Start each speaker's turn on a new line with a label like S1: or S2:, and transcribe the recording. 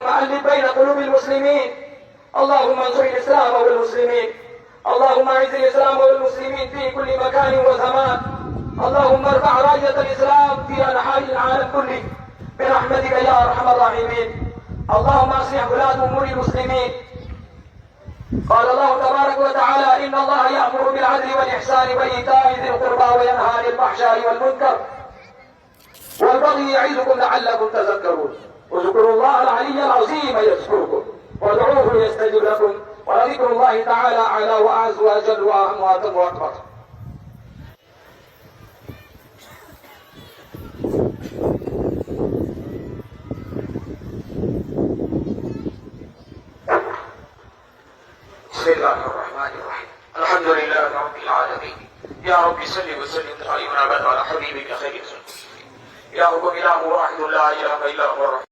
S1: وألف بين قلوب المسلمين. اللهم انصر الإسلام والمسلمين. اللهم اعز الإسلام والمسلمين في كل مكان وزمان. اللهم ارفع راية الإسلام في أنحاء العالم كله برحمتك يا أرحم الراحمين. اللهم أصلح ولاة أمور المسلمين. قال الله تبارك وتعالى: إن الله يأمر بالعدل والإحسان وإيتاء ذي القربى وينهى عن الفحشاء والمنكر والبغي يعظكم لعلكم تذكرون. اذكروا الله العلي العظيم يذكركم وادعوه يستجب لكم ولذكر الله تعالى أعلى وأعز وأجل وأهم وأتم وأكبر.
S2: بسم الله الرحمن الرحيم. الحمد لله رب العالمين. يا رب صل وسلم دائما ابدا على حبيبك خير الخلق. يا رب اله واحد لا اله الا هو الرحمن